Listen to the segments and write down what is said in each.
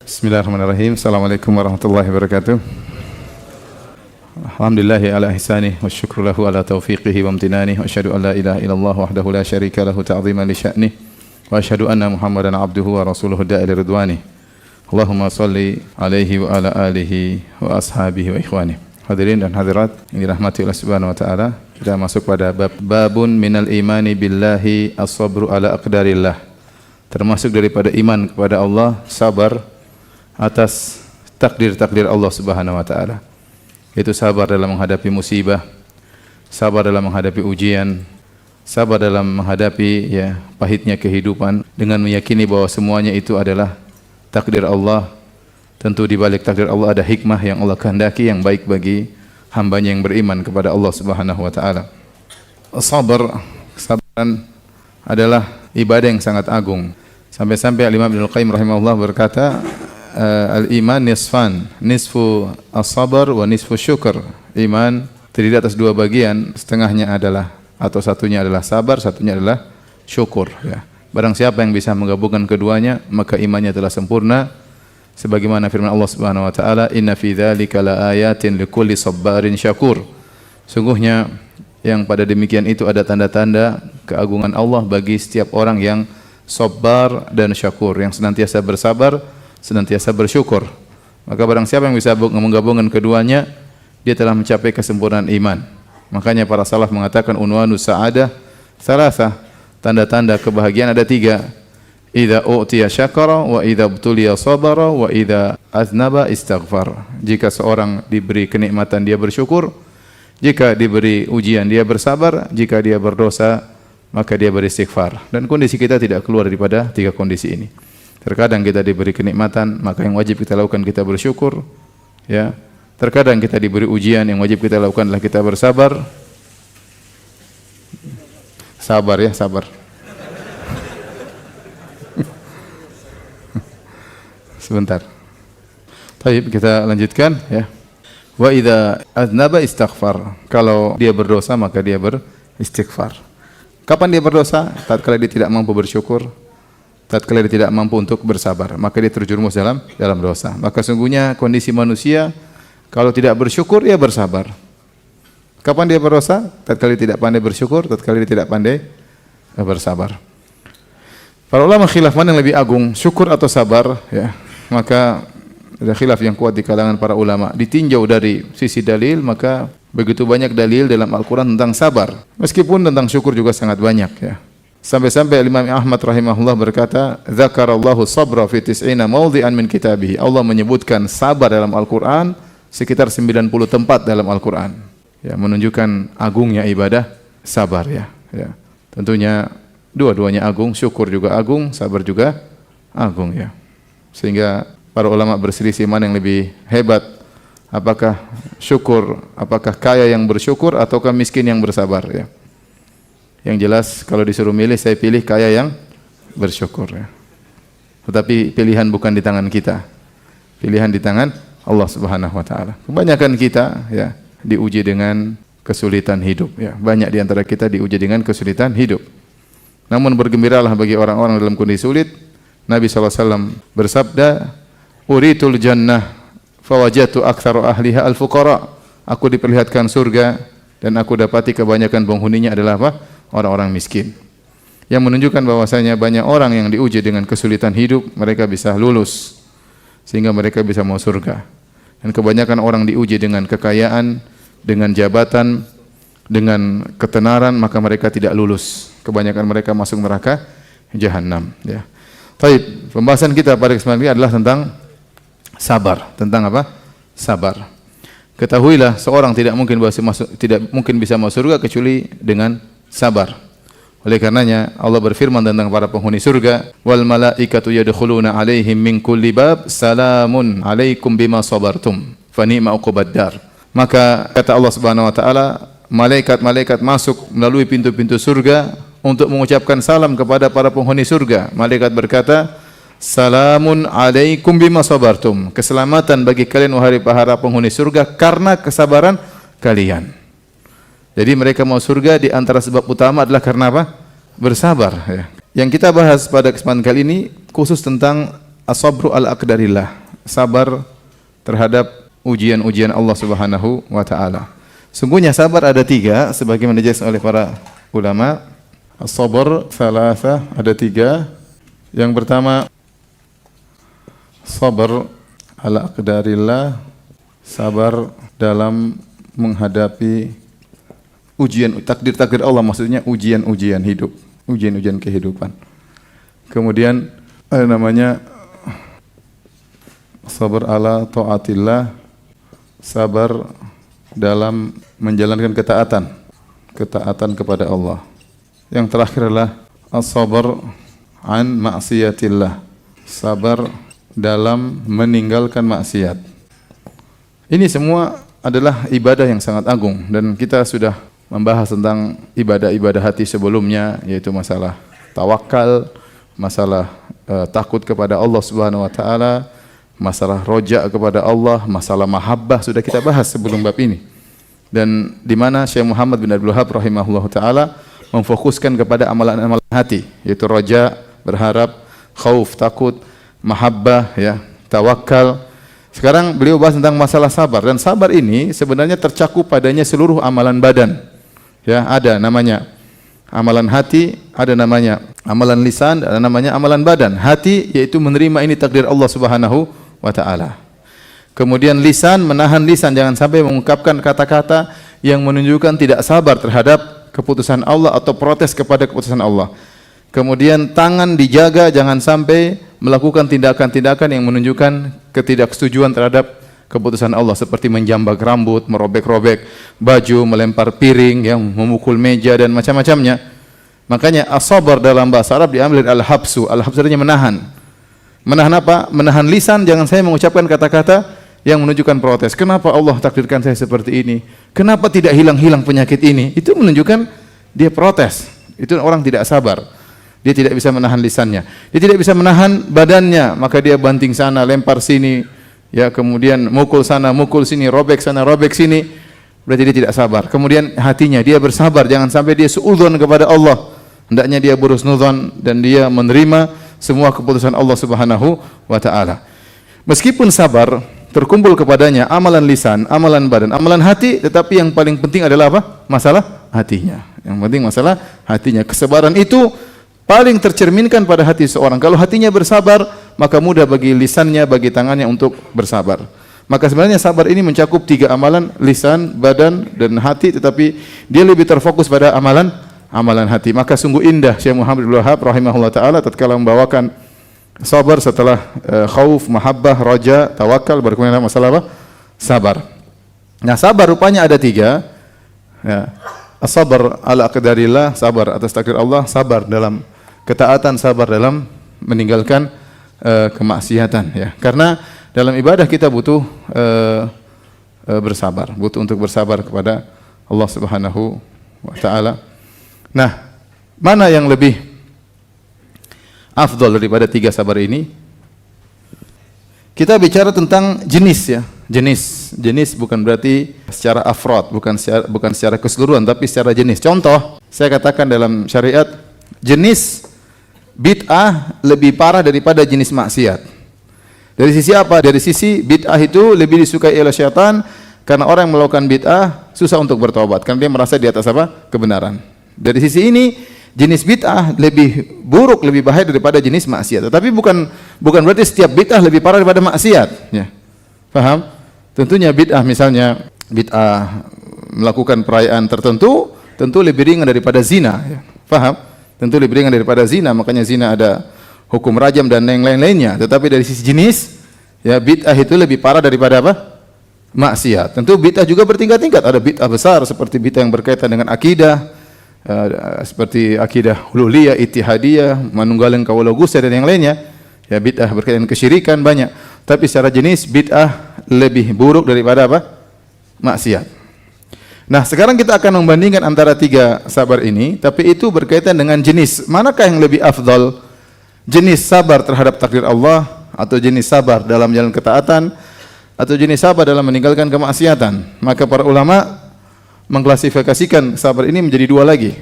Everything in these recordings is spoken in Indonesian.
Bismillahirrahmanirrahim. Assalamualaikum warahmatullahi wabarakatuh. Alhamdulillahi ala ihsanih wa syukru lahu ala taufiqihi wa amtinanih wa asyhadu an la ilaha illallah wahdahu la syarika lahu ta'ziman li sya'nih wa asyhadu anna Muhammadan abduhu wa rasuluhu da'i ridwanih. Allahumma salli alaihi wa ala alihi wa ashabihi wa ikhwanih. Hadirin dan hadirat yang dirahmati Allah Subhanahu wa taala, kita masuk pada babun minal imani billahi as-sabru ala aqdarillah. Termasuk daripada iman kepada Allah, sabar atas takdir-takdir Allah Subhanahu wa taala. Itu sabar dalam menghadapi musibah, sabar dalam menghadapi ujian, sabar dalam menghadapi pahitnya kehidupan dengan meyakini bahwa semuanya itu adalah takdir Allah. Tentu di balik takdir Allah ada hikmah yang Allah kehendaki yang baik bagi hambanya yang beriman kepada Allah Subhanahu wa taala. Sabar, kesabaran adalah ibadah yang sangat agung. Sampai-sampai Imam Ibnu Qayyim rahimahullah berkata, al-iman nisfan, nisfu as-sabar wa nisfu syukur. Iman terdiri atas dua bagian, setengahnya adalah atau satunya adalah sabar, satunya adalah syukur. Barang siapa yang bisa menggabungkan keduanya, maka imannya telah sempurna. Sebagaimana firman Allah Subhanahu wa taala, inna fi dzalika laayatin likulli sabarin syakur. Sungguhnya yang pada demikian itu ada tanda-tanda keagungan Allah bagi setiap orang yang sabar dan syakur, yang senantiasa bersabar, senantiasa bersyukur. Maka barang siapa yang bisa menggabungkan keduanya, dia telah mencapai kesempurnaan iman. Makanya para salaf mengatakan unwanus sa'adah thalatha, tanda-tanda kebahagiaan ada tiga. Idza u'tiya syakara wa idza ibtuliya sabara wa idza aznaba istaghfar. Jika seorang diberi kenikmatan dia bersyukur, jika diberi ujian dia bersabar, jika dia berdosa maka dia beristighfar. Dan kondisi kita tidak keluar daripada tiga kondisi ini. Terkadang kita diberi kenikmatan, maka yang wajib kita lakukan kita bersyukur, ya. Terkadang kita diberi ujian, yang wajib kita lakukan adalah kita bersabar. Sabar ya, sabar. Sebentar. Baik, kita lanjutkan ya. Wa idza aznaba istaghfar. Kalau dia berdosa maka dia beristighfar. Kapan dia berdosa? Tatkala dia tidak mampu bersyukur, tatkala dia tidak mampu untuk bersabar, maka dia terjerumus dalam dosa. Maka sungguhnya kondisi manusia kalau tidak bersyukur, dia bersabar. Kapan dia berdosa? Tatkala dia tidak pandai bersyukur, tatkala dia tidak pandai bersabar. Para ulama khilaf mana yang lebih agung, syukur atau sabar? Ya, maka ada khilaf yang kuat di kalangan para ulama. Ditinjau dari sisi dalil, maka begitu banyak dalil dalam Al-Quran tentang sabar. Meskipun tentang syukur juga sangat banyak. Ya. Sampai-sampai Imam Ahmad rahimahullah berkata, Zakarallahu sabra fi tis'ina mawdi'an min kitabih. Allah menyebutkan sabar dalam Al-Quran sekitar 90 tempat dalam Al-Quran. Ya, menunjukkan agungnya ibadah sabar. Ya. Tentunya dua-duanya agung, syukur juga agung, sabar juga agung. Ya. Sehingga para ulama berselisih mana yang lebih hebat. Apakah syukur, apakah kaya yang bersyukur ataukah miskin yang bersabar. Ya. Yang jelas kalau disuruh milih, saya pilih kaya yang bersyukur. Ya. Tetapi pilihan bukan di tangan kita. Pilihan di tangan Allah Subhanahu wa taala. Kebanyakan kita ya diuji dengan kesulitan hidup. Ya. Banyak di antara kita diuji dengan kesulitan hidup. Namun bergembiralah bagi orang-orang dalam kondisi sulit. Nabi SAW bersabda, Uritul jannah fawajatu aktsaru ahliha al-fuqara. Aku diperlihatkan surga dan aku dapati kebanyakan penghuninya adalah apa? Orang-orang miskin. Yang menunjukkan bahwasanya banyak orang yang diuji dengan kesulitan hidup, mereka bisa lulus sehingga mereka bisa masuk surga. Dan kebanyakan orang diuji dengan kekayaan, dengan jabatan, dengan ketenaran, maka mereka tidak lulus. Kebanyakan mereka masuk neraka jahanam, ya. Baik, pembahasan kita pada kesempatan ini adalah tentang sabar. Tentang apa? Sabar. Ketahuilah seorang tidak mungkin bisa masuk surga kecuali dengan sabar. Oleh karenanya Allah berfirman tentang para penghuni surga, wal malaikatu yadkhuluna alaihim min kulli bab salamun alaikum bima sabartum fa ni'ma uqubad dar. Maka kata Allah Subhanahu wa taala, malaikat-malaikat masuk melalui pintu-pintu surga untuk mengucapkan salam kepada para penghuni surga. Malaikat berkata, salamun alaikum bima sabartum. Keselamatan bagi kalian wahai para penghuni surga karena kesabaran kalian. Jadi mereka mau surga di antara sebab utama adalah karena apa? Bersabar. Ya. Yang kita bahas pada kesempatan kali ini khusus tentang as-sabru ala aqdarillah, sabar terhadap ujian-ujian Allah Subhanahu wa taala. Sungguhnya sabar ada 3 sebagaimana dijelaskan oleh para ulama. As-sabr thalatha, ada 3. Yang pertama sabar ala aqdarillah, sabar dalam menghadapi ujian takdir-takdir Allah, maksudnya ujian-ujian hidup, ujian-ujian kehidupan. Kemudian ada namanya sabar ala taatillah, sabar dalam menjalankan ketaatan kepada Allah. Yang terakhir adalah as-sabar an ma'siyatillah, sabar dalam meninggalkan maksiat. Ini semua adalah ibadah yang sangat agung, dan kita sudah membahas tentang ibadah-ibadah hati sebelumnya, yaitu masalah tawakal, masalah takut kepada Allah Subhanahu wa taala, masalah roja kepada Allah, masalah mahabbah sudah kita bahas sebelum bab ini. Dan di mana Syekh Muhammad bin Abdul Wahhab rahimahullahu taala memfokuskan kepada amalan-amalan hati, yaitu roja, berharap, khauf, takut, mahabbah, ya, tawakal. Sekarang beliau bahas tentang masalah sabar, dan sabar ini sebenarnya tercakup padanya seluruh amalan badan. Ya, ada namanya amalan hati, ada namanya amalan lisan, ada namanya amalan badan. Hati yaitu menerima ini takdir Allah Subhanahu wa taala. Kemudian lisan, menahan lisan jangan sampai mengungkapkan kata-kata yang menunjukkan tidak sabar terhadap keputusan Allah atau protes kepada keputusan Allah. Kemudian tangan dijaga jangan sampai melakukan tindakan-tindakan yang menunjukkan ketidaksetujuan terhadap keputusan Allah, seperti menjambak rambut, merobek-robek baju, melempar piring, yang memukul meja dan macam-macamnya. Makanya as-sabar dalam bahasa Arab diambil dari al-habsu. Al-habsu artinya menahan. Menahan apa? Menahan lisan jangan saya mengucapkan kata-kata yang menunjukkan protes. Kenapa Allah takdirkan saya seperti ini? Kenapa tidak hilang-hilang penyakit ini? Itu menunjukkan dia protes. Itu orang tidak sabar. Dia tidak bisa menahan lisannya. Dia tidak bisa menahan badannya, maka dia banting sana, lempar sini, ya, kemudian mukul sana, mukul sini, robek sana, robek sini. Berarti dia tidak sabar. Kemudian hatinya, dia bersabar, jangan sampai dia suudzon kepada Allah. Hendaknya dia berhusnudzon dan dia menerima semua keputusan Allah Subhanahu wa taala. Meskipun sabar terkumpul kepadanya amalan lisan, amalan badan, amalan hati, tetapi yang paling penting adalah apa? Masalah hatinya. Yang penting masalah hatinya. Kesabaran itu paling tercerminkan pada hati seorang. Kalau hatinya bersabar, maka mudah bagi lisannya, bagi tangannya untuk bersabar. Maka sebenarnya sabar ini mencakup 3 amalan, lisan, badan, dan hati, tetapi dia lebih terfokus pada amalan hati. Maka sungguh indah Syekh Muhammad bin Abdul Wahhab rahimahullah taala tatkala membawakan sabar setelah khauf, mahabbah, roja, tawakal, baru kemudian masalah apa? Sabar. Nah, sabar rupanya ada 3. Ya. As-sabar ala aqdarillah, sabar atas takdir Allah, sabar dalam ketaatan, sabar dalam meninggalkan kemaksiatan, ya. Karena dalam ibadah kita butuh bersabar, butuh untuk bersabar kepada Allah Subhanahu wa taala. Nah, mana yang lebih afdal daripada 3 sabar ini? Kita bicara tentang jenis, ya. Jenis bukan berarti secara afrod, bukan secara keseluruhan, tapi secara jenis. Contoh, saya katakan dalam syariat, jenis bid'ah lebih parah daripada jenis maksiat. Dari sisi apa? Dari sisi bid'ah itu lebih disukai oleh syaitan, karena orang yang melakukan bid'ah susah untuk bertobat, karena dia merasa di atas apa? Kebenaran. Dari sisi ini, jenis bid'ah lebih buruk, lebih bahaya daripada jenis maksiat. Tetapi bukan berarti setiap bid'ah lebih parah daripada maksiat, ya. Paham? Tentunya bid'ah, misalnya bid'ah melakukan perayaan tertentu, tentu lebih ringan daripada zina, ya. Paham? Tentu lebih ringan daripada zina, makanya zina ada hukum rajam dan yang lain-lainnya. Tetapi dari sisi jenis, ya, bid'ah itu lebih parah daripada apa? Maksiat. Tentu bid'ah juga bertingkat-tingkat. Ada bid'ah besar seperti bid'ah yang berkaitan dengan akidah, seperti akidah hululiyah, ittihadiyah, manunggaling kawula gusti dan yang lainnya. Ya, bid'ah berkaitan dengan kesyirikan banyak. Tapi secara jenis bid'ah lebih buruk daripada apa? Maksiat. Nah, sekarang kita akan membandingkan antara 3 sabar ini, tapi itu berkaitan dengan jenis. Manakah yang lebih afdal? Jenis sabar terhadap takdir Allah, atau jenis sabar dalam jalan ketaatan, atau jenis sabar dalam meninggalkan kemaksiatan? Maka para ulama mengklasifikasikan sabar ini menjadi 2 lagi.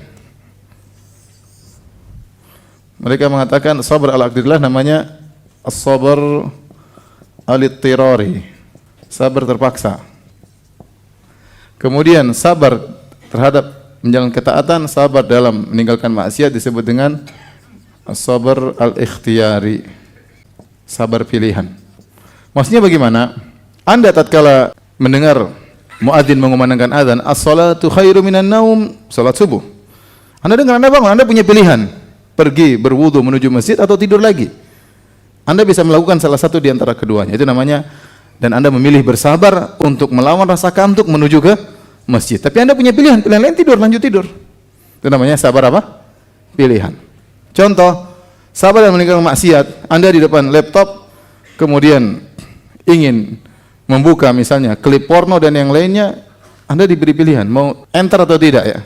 Mereka mengatakan sabar ala aqdirillah namanya as-sabr al-ittirari, sabar terpaksa. Kemudian sabar terhadap menjalankan ketaatan, sabar dalam meninggalkan maksiat disebut dengan as-sabr al-ikhtiyari, sabar pilihan. Maksudnya bagaimana? Anda tatkala mendengar muadzin mengumandangkan azan, as-salatu khairu minan naum, salat subuh. Anda dengar, Anda bangun, Anda punya pilihan, pergi berwudu menuju masjid atau tidur lagi. Anda bisa melakukan salah satu di antara keduanya. Itu namanya, dan Anda memilih bersabar untuk melawan rasa kantuk menuju ke masjid. Tapi Anda punya pilihan, pilihan lain tidur, lanjut tidur. Itu namanya sabar apa? Pilihan. Contoh, sabar dalam meninggalkan maksiat. Anda di depan laptop, kemudian ingin membuka misalnya klip porno dan yang lainnya, Anda diberi pilihan, mau enter atau tidak ya.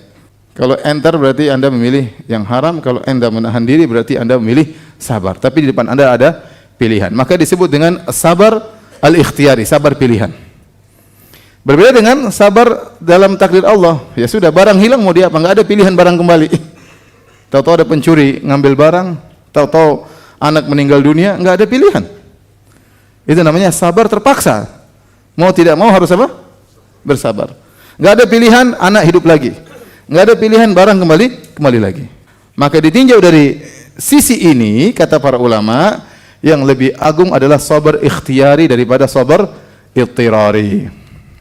Kalau enter berarti Anda memilih yang haram, kalau Anda menahan diri berarti Anda memilih sabar. Tapi di depan Anda ada pilihan. Maka disebut dengan sabar al-ikhtiyari, sabar pilihan. Berbeda dengan sabar dalam takdir Allah. Ya sudah, barang hilang mau dia apa? Enggak ada pilihan barang kembali. Tahu-tahu ada pencuri ngambil barang, tahu-tahu anak meninggal dunia, enggak ada pilihan. Itu namanya sabar terpaksa. Mau tidak mau harus apa? Bersabar. Enggak ada pilihan anak hidup lagi. Enggak ada pilihan barang kembali lagi. Maka ditinjau dari sisi ini, kata para ulama, yang lebih agung adalah sabar ikhtiyari daripada sabar ittirari.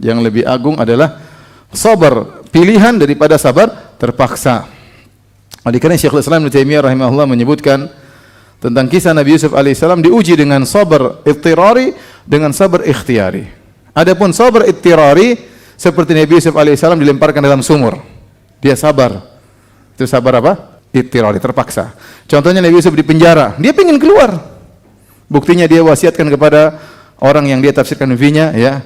Yang lebih agung adalah sabar pilihan daripada sabar terpaksa. Oleh karena Syekhul Islam Ibnu Taimiyah rahimahullah menyebutkan tentang kisah Nabi Yusuf alaihissalam diuji dengan sabar ittirari dengan sabar ikhtiyari. Adapun sabar ittirari seperti Nabi Yusuf alaihissalam dilemparkan dalam sumur. Dia sabar. Itu sabar apa? Ittirari, terpaksa. Contohnya Nabi Yusuf di penjara, dia ingin keluar. Buktinya dia wasiatkan kepada orang yang dia tafsirkan finya, ya.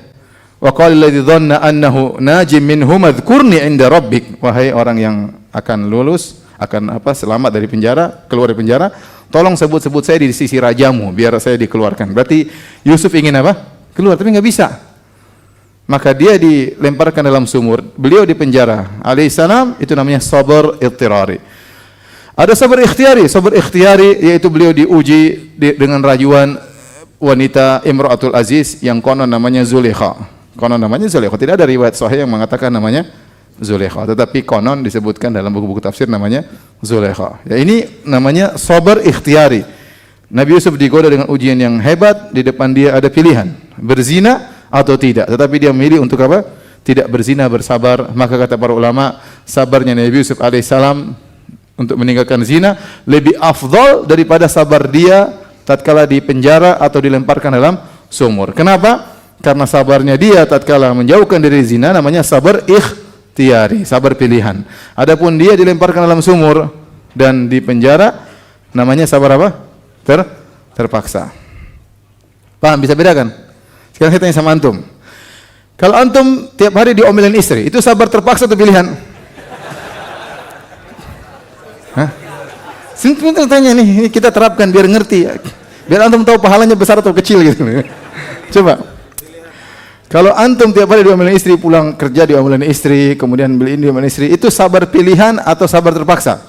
Wa qala alladzi dhanna annahu najim minhum adhkurni 'inda rabbik. Wahai orang yang akan lulus, akan selamat dari penjara, keluar dari penjara, tolong sebut-sebut saya di sisi rajamu biar saya dikeluarkan. Berarti Yusuf ingin apa? Keluar, tapi enggak bisa. Maka dia dilemparkan dalam sumur, beliau di penjara alaihissalam. Itu namanya sabar ittirari. Ada sabar ikhtiyari. Sabar ikhtiyari yaitu beliau diuji dengan rayuan wanita Imra'atul Aziz yang konon namanya Zulaikha. Konon namanya Zulaikha. Tidak ada riwayat sahih yang mengatakan namanya Zulaikha, tetapi konon disebutkan dalam buku-buku tafsir namanya Zulaikha. Ya, ini namanya sabar ikhtiyari. Nabi Yusuf digoda dengan ujian yang hebat, di depan dia ada pilihan, berzina atau tidak, tetapi dia memilih untuk apa? Tidak berzina, bersabar. Maka kata para ulama, sabarnya Nabi Yusuf alaihissalam untuk meninggalkan zina lebih afdal daripada sabar dia tatkala di penjara atau dilemparkan dalam sumur. Kenapa? Karena sabarnya dia tatkala menjauhkan dari zina namanya sabar ikhtiyari, sabar pilihan. Adapun dia dilemparkan dalam sumur dan di penjara namanya sabar apa? Terpaksa. Paham? Bisa bedakan? Sekarang saya tanya sama antum. Kalau antum tiap hari diomelin istri, itu sabar terpaksa atau pilihan? Hah? Sini tanya nih, ini kita terapkan biar ngerti ya. Biar antum tahu pahalanya besar atau kecil gitu. Coba. Kalau antum tiap hari diomelin istri, pulang kerja diomelin istri, kemudian beli ini diomelin istri, itu sabar pilihan atau sabar terpaksa?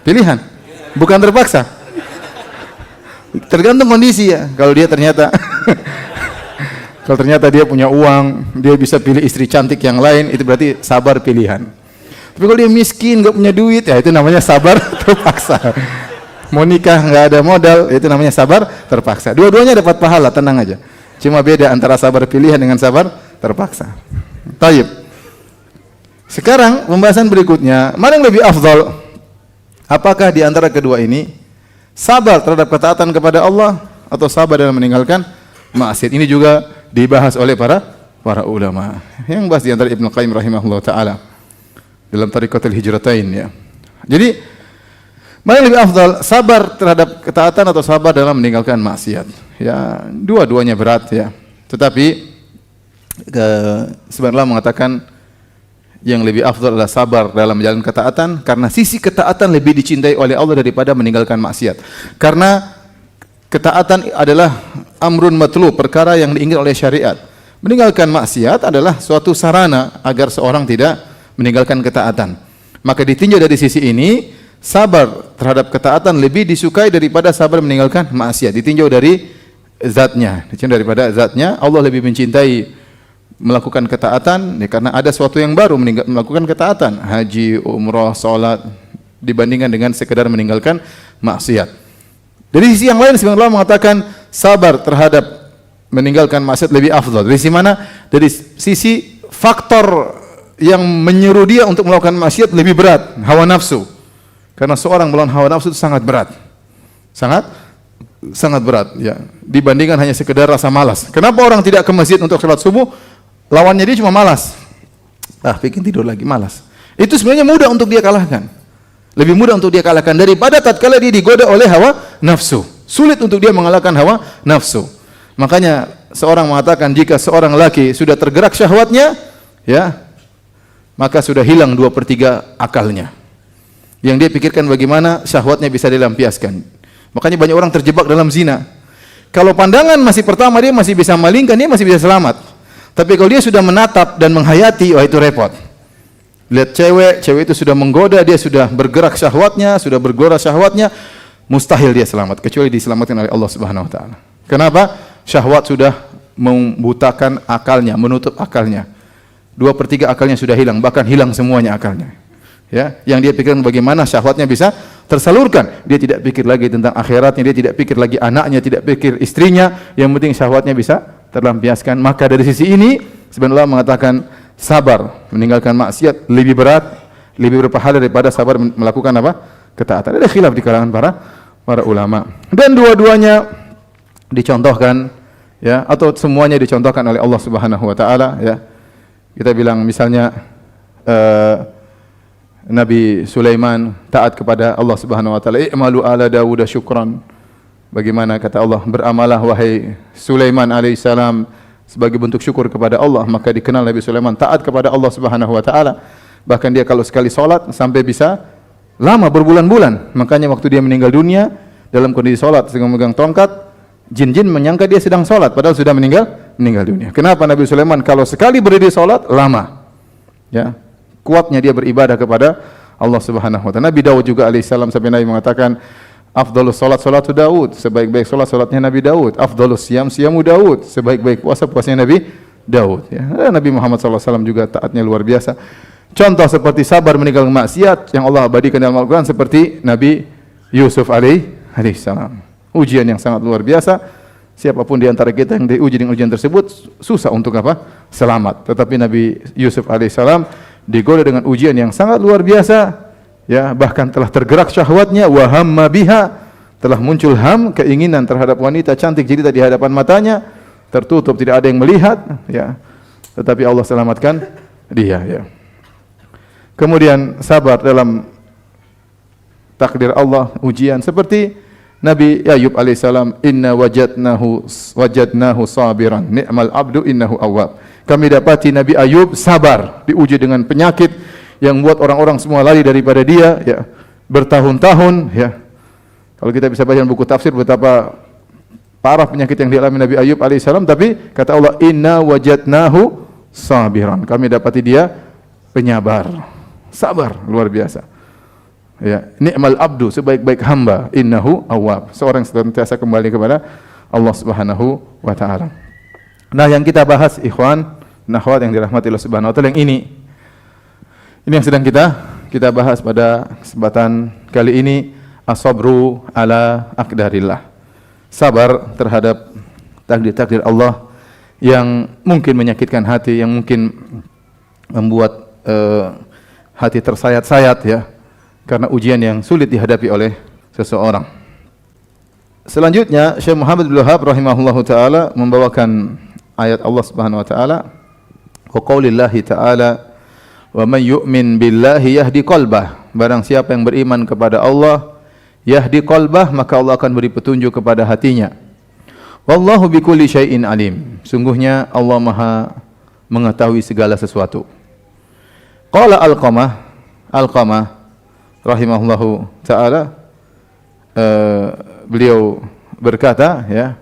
Pilihan. Bukan terpaksa. Tergantung kondisi ya. Kalau dia ternyata kalau ternyata dia punya uang, dia bisa pilih istri cantik yang lain, itu berarti sabar pilihan. Tapi kalau dia miskin, nggak punya duit, ya itu namanya sabar terpaksa. Mau nikah nggak ada modal, itu namanya sabar terpaksa. Dua-duanya dapat pahala, tenang aja. Cuma beda antara sabar pilihan dengan sabar terpaksa. Taib. Sekarang pembahasan berikutnya, mana yang lebih afdal? Apakah di antara kedua ini sabar terhadap ketaatan kepada Allah atau sabar dalam meninggalkan maksiat? Ini juga dibahas oleh para ulama. Yang bahas di antara Ibnu Qayyim rahimahullah taala dalam Tariqatul Hijratain ya. Jadi mana yang lebih afdal, sabar terhadap ketaatan atau sabar dalam meninggalkan maksiat? Ya, dua-duanya berat ya. Tetapi sebenarnya mengatakan yang lebih afdal adalah sabar dalam menjalankan ketaatan, karena sisi ketaatan lebih dicintai oleh Allah daripada meninggalkan maksiat. Karena ketaatan adalah amrun matlub, perkara yang diinginkan oleh syariat. Meninggalkan maksiat adalah suatu sarana agar seorang tidak meninggalkan ketaatan. Maka ditinjau dari sisi ini, sabar terhadap ketaatan lebih disukai daripada sabar meninggalkan maksiat. Ditinjau dari zatnya, daripada zatnya Allah lebih mencintai melakukan ketaatan ya, karena ada sesuatu yang baru melakukan ketaatan, haji, umrah, salat dibandingkan dengan sekedar meninggalkan maksiat. Dari sisi yang lain sebagian ulama mengatakan sabar terhadap meninggalkan maksiat lebih afdal. Dari sisi mana? Dari sisi faktor yang menyuruh dia untuk melakukan maksiat lebih berat, hawa nafsu. Karena seorang melawan hawa nafsu itu sangat berat. Sangat berat ya, dibandingkan hanya sekedar rasa malas. Kenapa orang tidak ke masjid untuk salat subuh? Lawannya dia cuma malas. Bikin tidur lagi, malas. Itu sebenarnya mudah untuk dia kalahkan. Lebih mudah untuk dia kalahkan daripada tatkala dia digoda oleh hawa nafsu. Sulit untuk dia mengalahkan hawa nafsu. Makanya seorang mengatakan jika seorang laki sudah tergerak syahwatnya, ya, maka sudah hilang 2/3 akalnya. Yang dia pikirkan bagaimana syahwatnya bisa dilampiaskan. Makanya banyak orang terjebak dalam zina. Kalau pandangan masih pertama dia masih bisa malingkan, dia masih bisa selamat. Tapi kalau dia sudah menatap dan menghayati, wah itu repot. Lihat cewek itu sudah menggoda, dia sudah bergerak syahwatnya, sudah bergora syahwatnya, mustahil dia selamat kecuali diselamatkan oleh Allah Subhanahu wa taala. Kenapa? Syahwat sudah membutakan akalnya, menutup akalnya. 2/3 akalnya sudah hilang, bahkan hilang semuanya akalnya. Ya, yang dia pikirkan bagaimana syahwatnya bisa tersalurkan. Dia tidak pikir lagi tentang akhiratnya, dia tidak pikir lagi anaknya, tidak pikir istrinya, yang penting syahwatnya bisa terlampiaskan. Maka dari sisi ini sebenarnya mengatakan sabar meninggalkan maksiat lebih berat, lebih berpahala daripada sabar melakukan apa? Ketaatan. Ada khilaf di kalangan para ulama. Dan dua-duanya dicontohkan ya, atau semuanya dicontohkan oleh Allah Subhanahu wa taala ya. Kita bilang misalnya Nabi Sulaiman taat kepada Allah Subhanahu wa taala, "I'malu ala Dawud syukran." Bagaimana kata Allah, "Beramalah wahai Sulaiman alaihissalam sebagai bentuk syukur kepada Allah." Maka dikenal Nabi Sulaiman taat kepada Allah Subhanahu wa taala. Bahkan dia kalau sekali salat sampai bisa lama berbulan-bulan. Makanya waktu dia meninggal dunia dalam kondisi salat sedang memegang tongkat, jin-jin menyangka dia sedang salat padahal sudah meninggal dunia. Kenapa Nabi Sulaiman kalau sekali berdiri salat lama? Ya. Kuatnya dia beribadah kepada Allah Subhanahu wa taala. Nabi Daud juga alaihissalam sampai Nabi mengatakan, "Afdhalus salat salatu Daud." Sebaik-baik salatnya Nabi Daud. "Afdhalus siyam siyamu Daud." Sebaik-baik puasanya Nabi Daud ya. Nabi Muhammad sallallahu alaihi wasallam juga taatnya luar biasa. Contoh seperti sabar meninggalkan maksiat yang Allah abadikan dalam Al-Qur'an seperti Nabi Yusuf alaihissalam. Ujian yang sangat luar biasa. Siapapun di antara kita yang diuji dengan ujian tersebut susah untuk apa? Selamat. Tetapi Nabi Yusuf alaihissalam digoda dengan ujian yang sangat luar biasa, ya, bahkan telah tergerak syahwatnya, wa hamma biha, telah muncul keinginan terhadap wanita cantik jelita di hadapan matanya, tertutup tidak ada yang melihat, ya. Tetapi Allah selamatkan dia, ya. Kemudian sabar dalam takdir Allah, ujian seperti Nabi Ayub alaihissalam, "Inna wajadnahu sabiran, ni'mal abdu innahu awwab." Kami dapati Nabi Ayub sabar, diuji dengan penyakit yang membuat orang-orang semua lari daripada dia, ya, bertahun-tahun, ya. Kalau kita bisa baca buku tafsir betapa parah penyakit yang dialami Nabi Ayub alaihissalam, tapi kata Allah, "Inna wajadnahu sabiran." Kami dapati dia penyabar, sabar luar biasa. Ya, ni'mal abdu, sebaik-baik hamba, innahu awwab, seorang yang senantiasa kembali kepada Allah Subhanahu wa taala. Nah, yang kita bahas ikhwan, nahwat yang dirahmati Allah Subhanahu wa taala, yang ini yang sedang kita bahas pada kesempatan kali ini, as-sabru ala aqdarillah. Sabar terhadap takdir-takdir Allah yang mungkin menyakitkan hati, yang mungkin membuat hati tersayat-sayat, ya, karena ujian yang sulit dihadapi oleh seseorang. Selanjutnya Syekh Muhammad bin Wahab rahimahullahu taala membawakan ayat Allah Subhanahu wa taala, wa qaulillahi taala, wa man yu'min billahi yahdi qalbah. Barang siapa yang beriman kepada Allah, yahdi qalbah, maka Allah akan beri petunjuk kepada hatinya. Wallahu bikulli syai'in alim. Sungguhnya Allah Maha mengetahui segala sesuatu. Qala Alqamah rahimahullahu taala, beliau berkata, ya,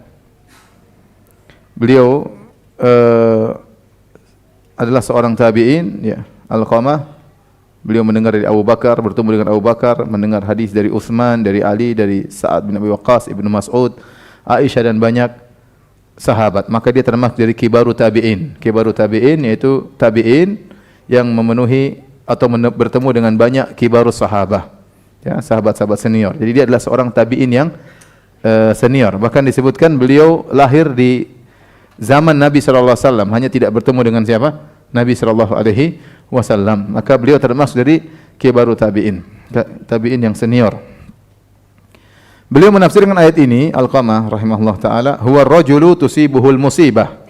beliau adalah seorang tabi'in, ya, Alqamah Beliau mendengar dari Abu Bakar, bertemu dengan Abu Bakar, mendengar hadis dari Utsman, dari Ali, dari Sa'ad bin Abi Waqqas, Ibnu Mas'ud, Aisyah dan banyak sahabat. Maka dia termasuk dari kibaru tabi'in. Kibaru tabi'in yaitu tabi'in yang memenuhi atau bertemu dengan banyak kibarus sahabah. Ya, sahabat-sahabat senior. Jadi dia adalah seorang tabi'in yang senior. Bahkan disebutkan beliau lahir di zaman Nabi sallallahu alaihi wasallam, hanya tidak bertemu dengan siapa? Nabi sallallahu alaihi wasallam. Maka beliau termasuk dari kibaru tabi'in, tabi'in yang senior. Beliau menafsirkan ayat ini, Al-Qamah rahimahullah taala, huwa ar-rajulu tusibuhul musibah.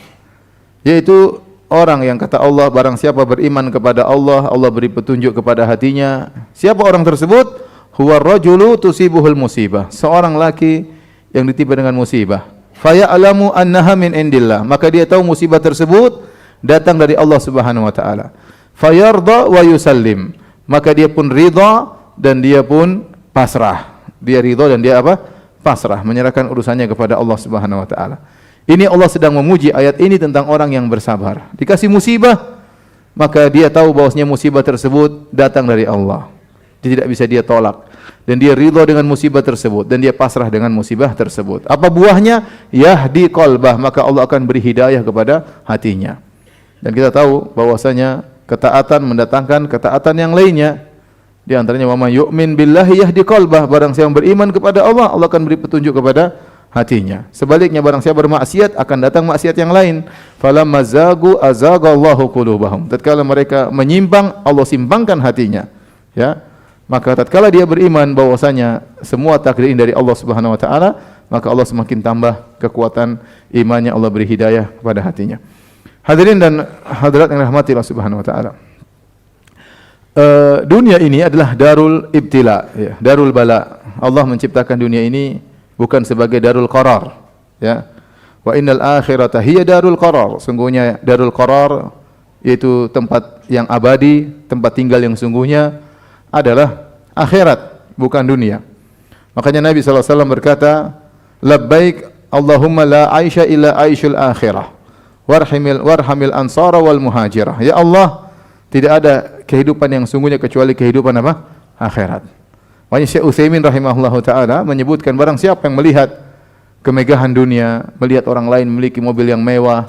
Yaitu orang yang kata Allah, barang siapa beriman kepada Allah, Allah beri petunjuk kepada hatinya. Siapa orang tersebut? Huwa ar-rajulu tusibuhul musibah. Seorang laki yang ditimpa dengan musibah. Faya'lamu annaha min indillah. Maka dia tahu musibah tersebut datang dari Allah Subhanahu wa taala. Fayarda wa yusallim. Maka dia pun ridha dan dia pun pasrah. Dia ridha dan dia apa? Pasrah, menyerahkan urusannya kepada Allah Subhanahu wa taala. Ini Allah sedang memuji ayat ini tentang orang yang bersabar. Dikasih musibah, maka dia tahu bahwasanya musibah tersebut datang dari Allah. Dia tidak bisa dia tolak. Dan dia ridha dengan musibah tersebut dan dia pasrah dengan musibah tersebut. Apa buahnya? Yahdi qalbah, maka Allah akan beri hidayah kepada hatinya. Dan kita tahu bahwasanya ketaatan mendatangkan ketaatan yang lainnya. Di antaranya wa may yu'min billahi yahdi qalbah, barang siapa beriman kepada Allah, Allah akan beri petunjuk kepada hatinya. Sebaliknya barang siapa bermaksiat, akan datang maksiat yang lain. Falamma zagu azagallahu qulubahum. Tatkala mereka menyimpang, Allah simpangkan hatinya. Ya. Maka tatkala dia beriman bahwasanya semua takdir dari Allah Subhanahu wa taala, maka Allah semakin tambah kekuatan imannya, Allah beri hidayah kepada hatinya. Hadirin dan hadirat yang dirahmati Allah Subhanahu wa taala. Dunia ini adalah darul ibtila, ya, darul bala. Allah menciptakan dunia ini bukan sebagai darul qarar, ya. Wa innal akhirata hiya darul qarar. Sungguhnya darul qarar yaitu tempat yang abadi, tempat tinggal yang sungguhnya adalah akhirat, bukan dunia. Makanya Nabi sallallahu alaihi wasallam berkata, labbaik Allahumma la aisha illa aishul akhirah. Warhamil ansara wal muhajirah. Ya Allah, tidak ada kehidupan yang sungguhnya kecuali kehidupan apa? Akhirat. Makanya Syekh Utsaimin rahimahullahu taala menyebutkan barang siapa yang melihat kemegahan dunia, melihat orang lain memiliki mobil yang mewah,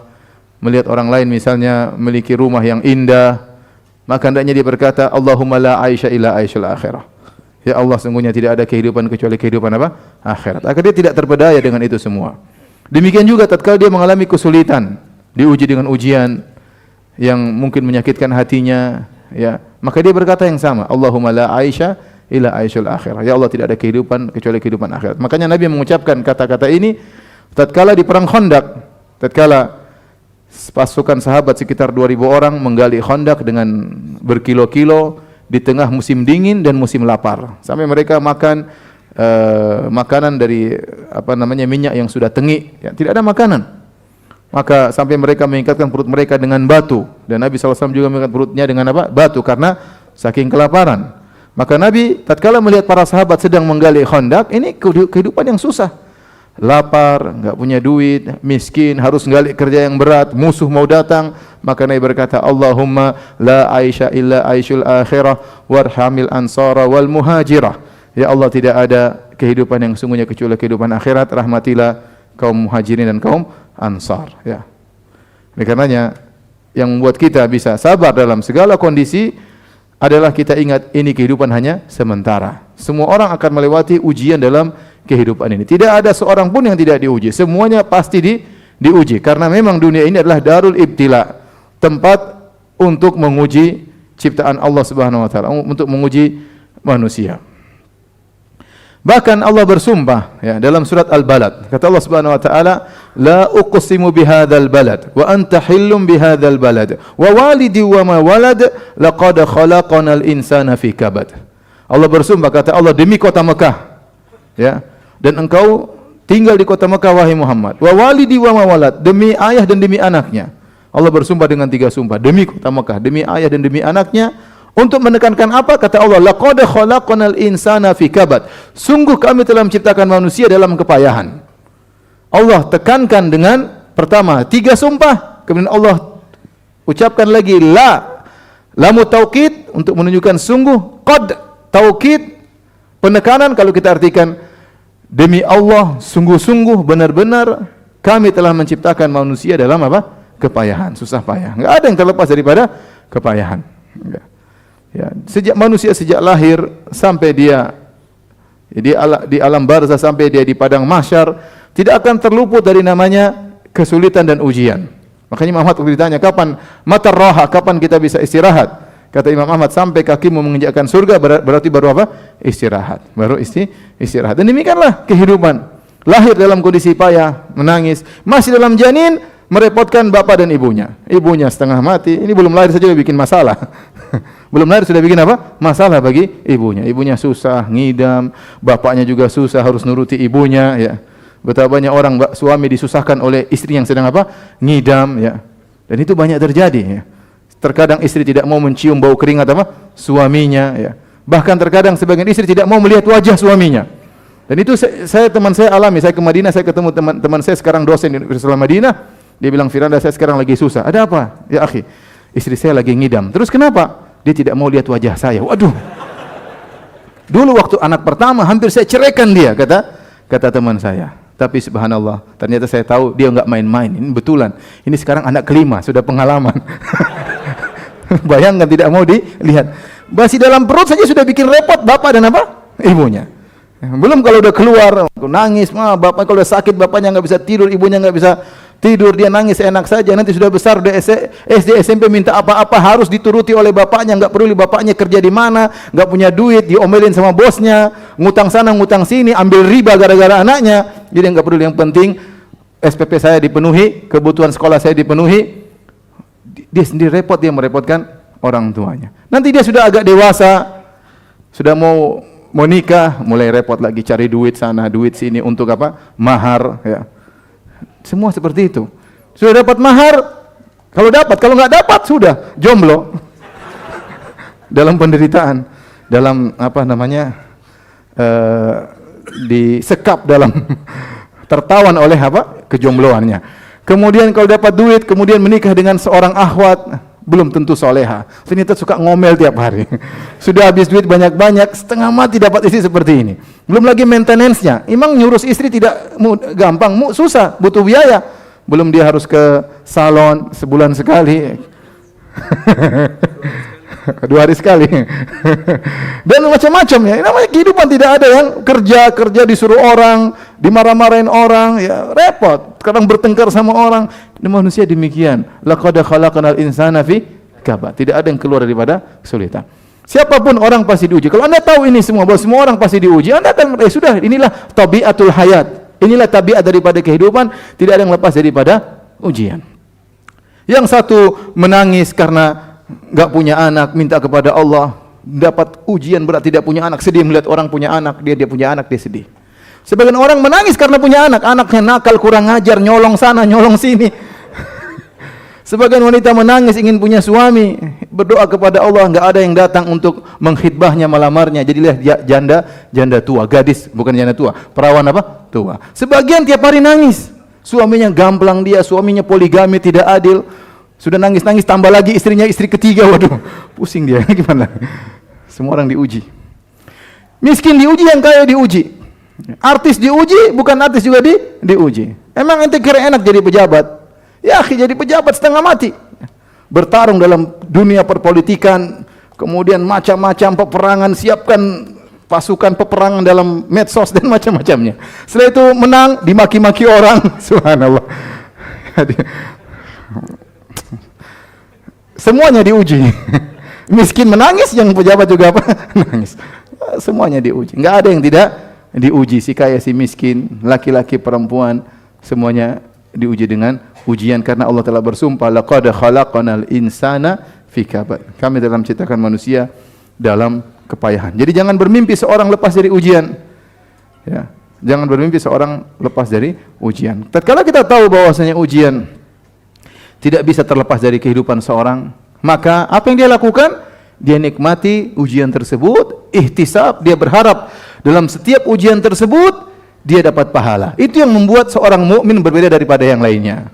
melihat orang lain misalnya memiliki rumah yang indah, maka hendaknya dia berkata, Allahumma la aisha illa aishul akhirah. Ya Allah, sungguhnya tidak ada kehidupan kecuali kehidupan apa? Akhirat. Agar dia tidak terpedaya dengan itu semua. Demikian juga tatkala dia mengalami kesulitan, diuji dengan ujian yang mungkin menyakitkan hatinya, ya, maka dia berkata yang sama, Allahumma la aisha illa aishul akhirah. Ya Allah, tidak ada kehidupan kecuali kehidupan akhirat. Makanya Nabi mengucapkan kata-kata ini tatkala di perang Khandaq, tatkala pasukan sahabat sekitar 2000 orang menggali Khandaq dengan berkilo-kilo di tengah musim dingin dan musim lapar, sampai mereka makan makanan dari minyak yang sudah tengik, ya, tidak ada makanan. Maka sampai mereka mengikatkan perut mereka dengan batu, dan Nabi SAW juga mengikat perutnya dengan apa? Batu, karena saking kelaparan. Maka Nabi tatkala melihat para sahabat sedang menggali Khandaq, ini kehidupan yang susah. Lapar, enggak punya duit, miskin, harus menggali kerja yang berat, musuh mau datang, maka Nabi berkata, Allahumma la aisha illa aishul akhirah warhamil ansara wal muhajirah. Ya Allah, tidak ada kehidupan yang sungguhnya kecuali kehidupan akhirat, rahmatilah kaum muhajirin dan kaum ansar, ya. Oleh karenanya yang membuat kita bisa sabar dalam segala kondisi adalah kita ingat ini kehidupan hanya sementara. Semua orang akan melewati ujian dalam kehidupan ini. Tidak ada seorang pun yang tidak diuji. Semuanya pasti diuji, karena memang dunia ini adalah darul ibtila, tempat untuk menguji ciptaan Allah Subhanahu wa taala, untuk menguji manusia. Bahkan Allah bersumpah, ya, dalam surat Al-Balad. Kata Allah Subhanahu wa taala, la uqsimu bihadzal balad wa anta hillum bihadzal balad wa walidi wa ma walad laqad khalaqnal insana fi kabad. Allah bersumpah, kata Allah, demi kota Mekah, ya, dan engkau tinggal di kota Mekah wahai Muhammad. Wa walidi wa ma walad, demi ayah dan demi anaknya. Allah bersumpah dengan 3 sumpah, demi kota Mekah, demi ayah dan demi anaknya. Untuk menekankan apa? Kata Allah, laqad khalaqnal insana fi kabad. Sungguh kami telah menciptakan manusia dalam kepayahan. Allah tekankan dengan pertama 3 sumpah, kemudian Allah ucapkan lagi Lamu taukid untuk menunjukkan sungguh, qad taukid penekanan kalau kita artikan demi Allah sungguh-sungguh benar-benar kami telah menciptakan manusia dalam apa? Kepayahan, susah payah. Enggak ada yang terlepas daripada kepayahan. Enggak. Ya, sejak manusia sejak lahir sampai dia di alam barzah sampai dia di padang mahsyar tidak akan terluput dari namanya kesulitan dan ujian. Makanya Imam Ahmad waktu ditanya kapan matar raha, kapan kita bisa istirahat? Kata Imam Ahmad, sampai kakimu menginjakkan surga berarti baru apa? Istirahat. Baru istirahat. Dan demikianlah kehidupan. Lahir dalam kondisi payah, menangis, masih dalam janin, merepotkan bapak dan ibunya. Ibunya setengah mati, ini belum lahir saja sudah bikin masalah. Belum lahir sudah bikin apa? Masalah bagi ibunya. Ibunya susah, ngidam, bapaknya juga susah, harus nuruti ibunya, ya. Betapa banyak orang suami disusahkan oleh istri yang sedang apa? Ngidam, ya. Dan itu banyak terjadi, ya. Terkadang istri tidak mau mencium bau keringat apa? Suaminya, ya. Bahkan terkadang sebagian istri tidak mau melihat wajah suaminya. Dan itu teman saya alami. Saya ke Madinah, saya ketemu teman saya sekarang dosen di Universitas Madinah. Dia bilang, Firanda, saya sekarang lagi susah. Ada apa? Ya akhi, istri saya lagi ngidam. Terus kenapa? Dia tidak mau lihat wajah saya. Waduh. Dulu waktu anak pertama hampir saya ceraikan dia, kata teman saya. Tapi subhanallah, ternyata saya tahu dia enggak main-main. Ini betulan. Ini sekarang anak kelima, sudah pengalaman. Bayangkan tidak mau dilihat. Masih dalam perut saja sudah bikin repot bapak dan apa? Ibunya. Belum kalau udah keluar, nangis, bapak kalau udah sakit, bapaknya enggak bisa tidur, ibunya enggak bisa tidur, dia nangis enak saja. Nanti sudah besar, udah SD, SMP minta apa-apa harus dituruti oleh bapaknya, enggak peduli bapaknya kerja di mana, enggak punya duit, diomelin sama bosnya, ngutang sana, ngutang sini, ambil riba gara-gara anaknya. Jadi enggak peduli, yang penting SPP saya dipenuhi, kebutuhan sekolah saya dipenuhi. Dia sendiri repot, dia merepotkan orang tuanya. Nanti dia sudah agak dewasa, sudah mau nikah, mulai repot lagi cari duit sana, duit sini untuk apa? Mahar, ya. Semua seperti itu. Sudah dapat mahar, kalau nggak dapat sudah jomblo. Dalam penderitaan, dalam apa namanya? Disekap dalam tertawan oleh apa? Kejombloannya. Kemudian kalau dapat duit, kemudian menikah dengan seorang akhwat, belum tentu soleha. Ternyata suka ngomel tiap hari. Sudah habis duit banyak-banyak, setengah mati dapat istri seperti ini. Belum lagi maintenance-nya. Emang nyurus istri tidak gampang, susah, butuh biaya. Belum dia harus ke salon sebulan sekali. 2 hari sekali. Dan macam-macam ya. Namanya kehidupan tidak ada yang kerja disuruh orang, dimarah-marahin orang, ya repot. Kadang bertengkar sama orang. Dan manusia demikian. Laqad khalaqnal insana fi kabad. Tidak ada yang keluar daripada kesulitan. Siapapun orang pasti diuji. Kalau Anda tahu ini semua, bahwa semua orang pasti diuji, Anda akan sudah, inilah tabiatul hayat. Inilah tabiat daripada kehidupan, tidak ada yang lepas daripada ujian. Yang satu menangis karena enggak punya anak, minta kepada Allah, dapat ujian berat, tidak punya anak, sedih melihat orang punya anak, dia punya anak, dia sedih. Sebagian orang menangis karena punya anak, anaknya nakal, kurang ajar, nyolong sana, nyolong sini. Sebagian wanita menangis ingin punya suami, berdoa kepada Allah, enggak ada yang datang untuk mengkhidbahnya, melamarnya. Jadilah janda tua, gadis, bukan janda tua, perawan apa? Tua. Sebagian tiap hari nangis, suaminya gamblang dia, suaminya poligami, tidak adil. Sudah nangis-nangis, tambah lagi istrinya istri ketiga, waduh, pusing dia, gimana? Semua orang diuji. Miskin diuji, yang kaya diuji. Artis diuji, bukan artis juga diuji. Emang ente kira enak jadi pejabat? Ya, jadi pejabat setengah mati. Bertarung dalam dunia perpolitikan, kemudian macam-macam peperangan, siapkan pasukan peperangan dalam medsos dan macam-macamnya. Setelah itu menang, dimaki-maki orang, subhanallah. Semuanya diuji. Miskin menangis, yang pejabat juga apa? Nangis. Semuanya diuji. Enggak ada yang tidak diuji, si kaya, si miskin, laki-laki, perempuan, semuanya diuji dengan ujian karena Allah telah bersumpah, laqad khalaqnal insana fi kabad. Kami dalam menciptakan manusia dalam kepayahan. Jadi jangan bermimpi seorang lepas dari ujian. Ya, jangan bermimpi seorang lepas dari ujian. Tatkala kita tahu bahwasanya ujian tidak bisa terlepas dari kehidupan seorang, maka apa yang dia lakukan? Dia nikmati ujian tersebut, ihtisab, dia berharap dalam setiap ujian tersebut dia dapat pahala. Itu yang membuat seorang mukmin berbeda daripada yang lainnya.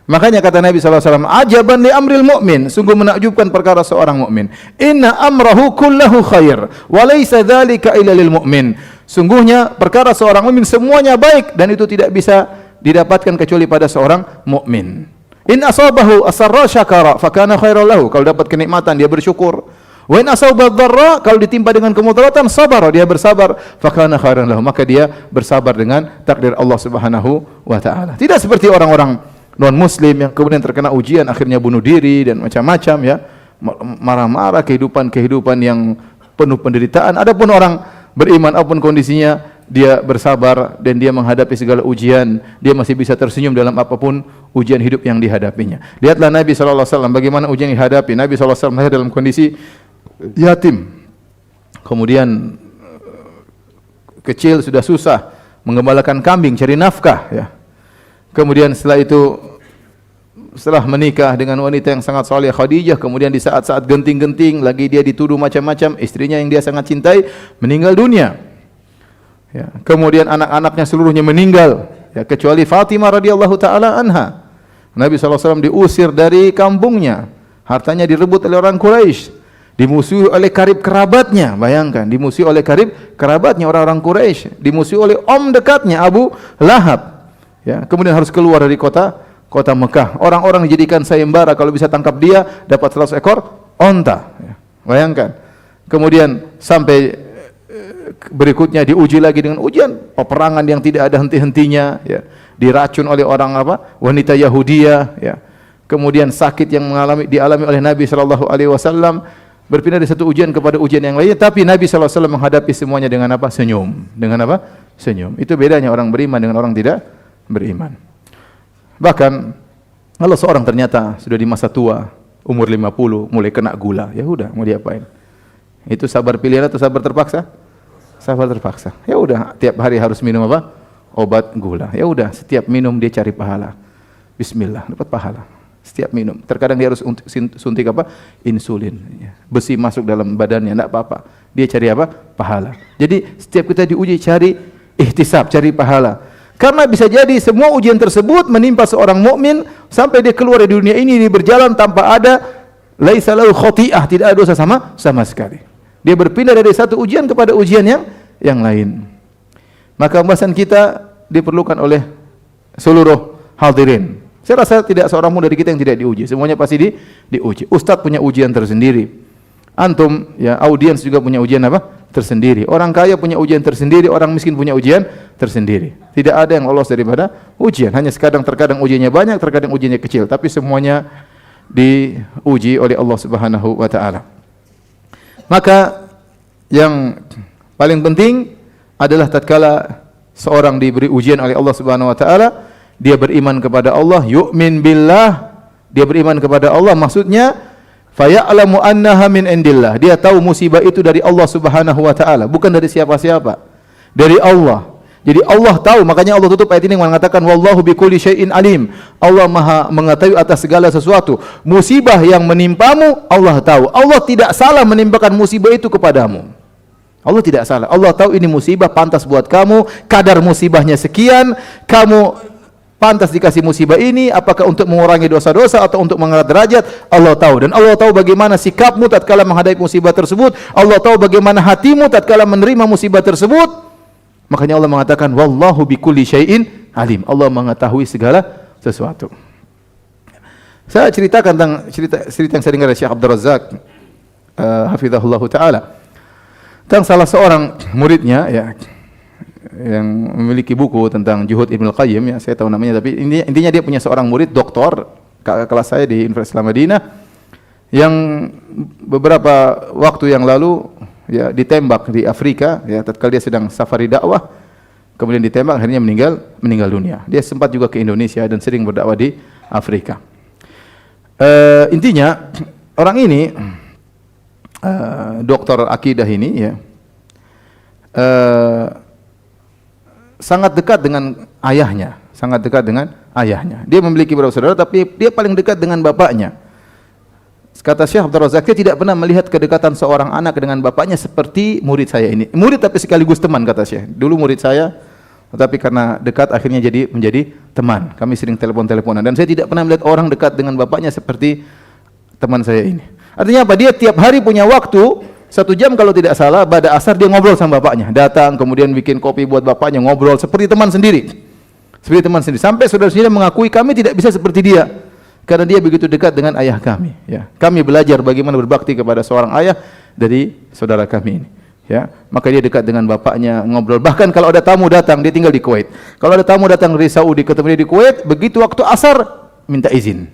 Makanya kata Nabi SAW, ajaban li amril mu'min, sungguh menakjubkan perkara seorang mukmin. Inna amrahu kullahu khair, wa laysa dzalika illa lil mu'min. Sungguhnya perkara seorang mukmin semuanya baik dan itu tidak bisa didapatkan kecuali pada seorang mukmin. In asabahu asarra syakara, fa kana khairan lahu. Kalau dapat kenikmatan dia bersyukur. Wa in asaba dharra, kalau ditimpa dengan kemudaratan, sabar, dia bersabar, fa kana khairan lahu. Maka dia bersabar dengan takdir Allah Subhanahu wa taala. Tidak seperti orang-orang non muslim yang kemudian terkena ujian akhirnya bunuh diri dan macam-macam ya, marah-marah, kehidupan yang penuh penderitaan. Adapun orang beriman apapun kondisinya dia bersabar dan dia menghadapi segala ujian, dia masih bisa tersenyum dalam apapun ujian hidup yang dihadapinya. Lihatlah Nabi sallallahu alaihi wasallam bagaimana ujian yang dihadapi. Nabi sallallahu alaihi wasallam dalam kondisi yatim, kemudian kecil sudah susah menggembalakan kambing cari nafkah ya. Kemudian setelah itu, setelah menikah dengan wanita yang sangat saleh Khadijah, kemudian di saat-saat genting-genting lagi dia dituduh macam-macam, istrinya yang dia sangat cintai meninggal dunia. Ya, kemudian anak-anaknya seluruhnya meninggal, ya, kecuali Fatimah radhiyallahu taala anha. Nabi SAW diusir dari kampungnya, hartanya direbut oleh orang Quraisy, dimusuhi oleh karib kerabatnya. Bayangkan, dimusuhi oleh karib kerabatnya orang-orang Quraisy, dimusuhi oleh om dekatnya Abu Lahab. Ya, kemudian harus keluar dari kota Mekah. Orang-orang dijadikan sayembara, kalau bisa tangkap dia dapat 100 ekor onta. Ya, bayangkan. Kemudian sampai berikutnya diuji lagi dengan ujian peperangan yang tidak ada henti-hentinya. Ya, diracun oleh orang wanita Yahudiyah. Ya, kemudian sakit yang dialami oleh Nabi Shallallahu Alaihi Wasallam, berpindah dari satu ujian kepada ujian yang lainnya. Tapi Nabi Shallallahu Alaihi Wasallam menghadapi semuanya dengan apa? Senyum. Dengan apa? Senyum. Itu bedanya orang beriman dengan orang tidak beriman. Bahkan kalau seorang ternyata sudah di masa tua, umur 50, mulai kena gula, ya udah, mau diapain? Itu sabar pilihan atau sabar terpaksa? Sabar terpaksa. Ya udah, tiap hari harus minum apa? Obat gula. Ya udah, setiap minum dia cari pahala. Bismillah, dapat pahala. Setiap minum. Terkadang dia harus suntik apa? Insulin. Besi masuk dalam badannya, enggak apa-apa. Dia cari apa? Pahala. Jadi setiap kita diuji cari ihtisab, cari pahala. Karena bisa jadi semua ujian tersebut menimpa seorang mukmin sampai dia keluar dari dunia ini, dia berjalan tanpa ada laisa lahu khati'ah, tidak ada dosa sama sekali. Dia berpindah dari satu ujian kepada ujian yang lain. Maka pembahasan kita diperlukan oleh seluruh hadirin. Saya rasa tidak seorang pun dari kita yang tidak diuji, semuanya pasti diuji. Ustadz punya ujian tersendiri. Antum ya, audiens juga punya ujian apa? Tersendiri. Orang kaya punya ujian tersendiri, orang miskin punya ujian tersendiri. Tidak ada yang lolos daripada ujian. Hanya terkadang ujiannya banyak, terkadang ujiannya kecil, tapi semuanya diuji oleh Allah Subhanahu wa taala. Maka yang paling penting adalah tatkala seorang diberi ujian oleh Allah Subhanahu wa taala, dia beriman kepada Allah, yu'min billah, dia beriman kepada Allah, maksudnya faya'lamu annaha min indillah. Dia tahu musibah itu dari Allah Subhanahu wa taala, bukan dari siapa-siapa. Dari Allah. Jadi Allah tahu, makanya Allah tutup ayat ini dengan mengatakan wallahu bikulli syai'in alim. Allah Maha mengetahui atas segala sesuatu. Musibah yang menimpamu, Allah tahu. Allah tidak salah menimpakan musibah itu kepadamu. Allah tidak salah. Allah tahu ini musibah pantas buat kamu, kadar musibahnya sekian, kamu pantas dikasih musibah ini, apakah untuk mengurangi dosa-dosa atau untuk mengangkat derajat, Allah tahu. Dan Allah tahu bagaimana sikapmu tatkala menghadapi musibah tersebut. Allah tahu bagaimana hatimu tatkala menerima musibah tersebut. Makanya Allah mengatakan wallahu bikulli syai'in alim. Allah mengetahui segala sesuatu. Saya ceritakan tentang cerita yang saya dengar dari Syekh Abdul Razak hafizahullah taala, tentang salah seorang muridnya ya, yang memiliki buku tentang Juhud Ibnu Qayyim, ya, saya tahu namanya, tapi intinya dia punya seorang murid doktor kelas saya di Universitas Madinah yang beberapa waktu yang lalu ya ditembak di Afrika, ya, tatkala dia sedang safari dakwah, kemudian ditembak, akhirnya meninggal dunia. Dia sempat juga ke Indonesia dan sering berdakwah di Afrika. Intinya orang ini dokter akidah ini ya sangat dekat dengan ayahnya, sangat dekat dengan ayahnya. Dia memiliki beberapa saudara, tapi dia paling dekat dengan bapaknya. Kata Syekh Abdul Razak, dia tidak pernah melihat kedekatan seorang anak dengan bapaknya seperti murid saya ini. Murid tapi sekaligus teman, kata Syekh. Dulu murid saya tetapi karena dekat akhirnya menjadi teman. Kami sering telepon-teleponan dan saya tidak pernah melihat orang dekat dengan bapaknya seperti teman saya ini. Artinya apa? Dia tiap hari punya waktu 1 jam kalau tidak salah, pada asar dia ngobrol sama bapaknya. Datang kemudian bikin kopi buat bapaknya, ngobrol seperti teman sendiri. Seperti teman sendiri. Sampai saudara sendiri mengakui kami tidak bisa seperti dia karena dia begitu dekat dengan ayah kami, ya. Kami belajar bagaimana berbakti kepada seorang ayah dari saudara kami ini, ya. Maka dia dekat dengan bapaknya, ngobrol. Bahkan kalau ada tamu datang, dia tinggal di Kuwait. Kalau ada tamu datang dari Saudi ketemu dia di Kuwait, begitu waktu asar minta izin.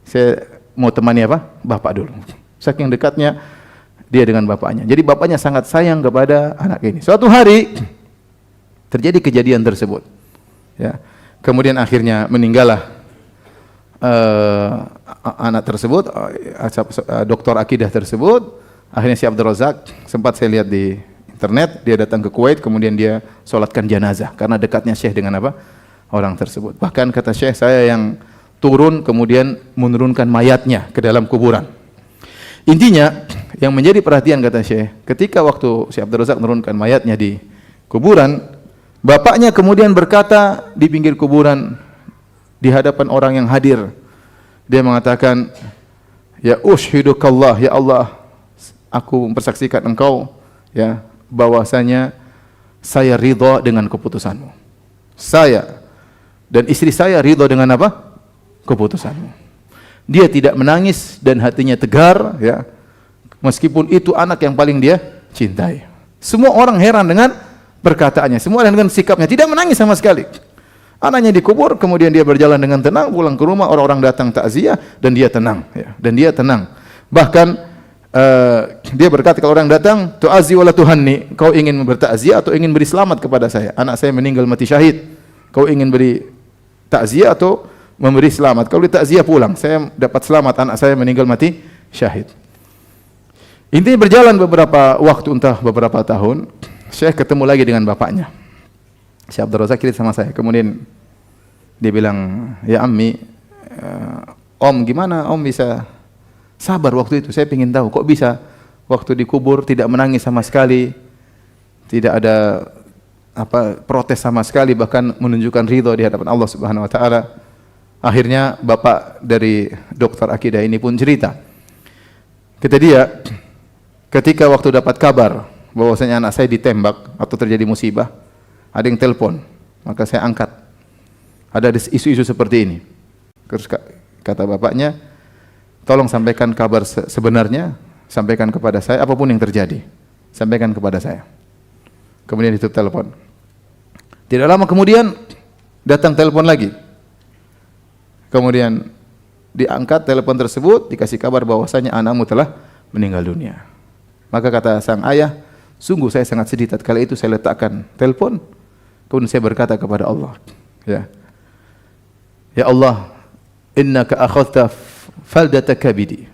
Saya mau temani apa? Bapak dulu. Saking dekatnya dia dengan bapaknya. Jadi bapaknya sangat sayang kepada anak ini. Suatu hari terjadi kejadian tersebut. Ya. Kemudian akhirnya meninggallah anak tersebut, doktor akidah tersebut. Akhirnya si Abdul Razak, sempat saya lihat di internet, dia datang ke Kuwait, kemudian dia solatkan jenazah karena dekatnya Syekh dengan apa? Orang tersebut. Bahkan kata Syekh, saya yang turun kemudian menurunkan mayatnya ke dalam kuburan. Intinya yang menjadi perhatian kata Syekh, ketika waktu si Abdul Razak menurunkan mayatnya di kuburan, bapaknya kemudian berkata di pinggir kuburan di hadapan orang yang hadir, dia mengatakan, ya ushidukallah, ya Allah, aku mempersaksikan engkau, ya, bahwasanya saya ridha dengan keputusanmu. Saya dan istri saya ridha dengan apa? Keputusanmu. Dia tidak menangis dan hatinya tegar, ya. Meskipun itu anak yang paling dia cintai. Semua orang heran dengan perkataannya, semua orang dengan sikapnya, tidak menangis sama sekali. Anaknya dikubur, kemudian dia berjalan dengan tenang pulang ke rumah, orang-orang datang takziah dan dia tenang, ya. Dan dia tenang. Bahkan dia berkata kalau orang datang, tu'azzi wala tuhanni, kau ingin bertakziah atau ingin beri selamat kepada saya? Anak saya meninggal mati syahid. Kau ingin beri takziah atau memberi selamat? Kalau ditakziah pulang, saya dapat selamat, anak saya meninggal mati syahid. Intinya berjalan beberapa waktu, entah beberapa tahun, Syekh ketemu lagi dengan bapaknya. Syekh Abdul Razak cerita sama saya. Kemudian dia bilang, ya Ammi, Om, gimana Om bisa sabar waktu itu? Saya ingin tahu, kok bisa waktu dikubur tidak menangis sama sekali, tidak ada protes sama sekali, bahkan menunjukkan ridho di hadapan Allah Subhanahu wa taala. Akhirnya bapak dari dokter akidah ini pun cerita. Kata dia, ketika waktu dapat kabar bahwasanya anak saya ditembak atau terjadi musibah, ada yang telepon, maka saya angkat. Ada isu-isu seperti ini. Terus kata bapaknya, tolong sampaikan kabar sebenarnya, sampaikan kepada saya apapun yang terjadi, sampaikan kepada saya. Kemudian ditutup telepon. Tidak lama kemudian datang telepon lagi. Kemudian diangkat telepon tersebut, dikasih kabar bahwasanya anakmu telah meninggal dunia. Maka kata sang ayah, sungguh saya sangat sedih tatkala itu saya letakkan telepon, kemudian saya berkata kepada Allah, ya Allah, innaka akhadta faldata kabidi.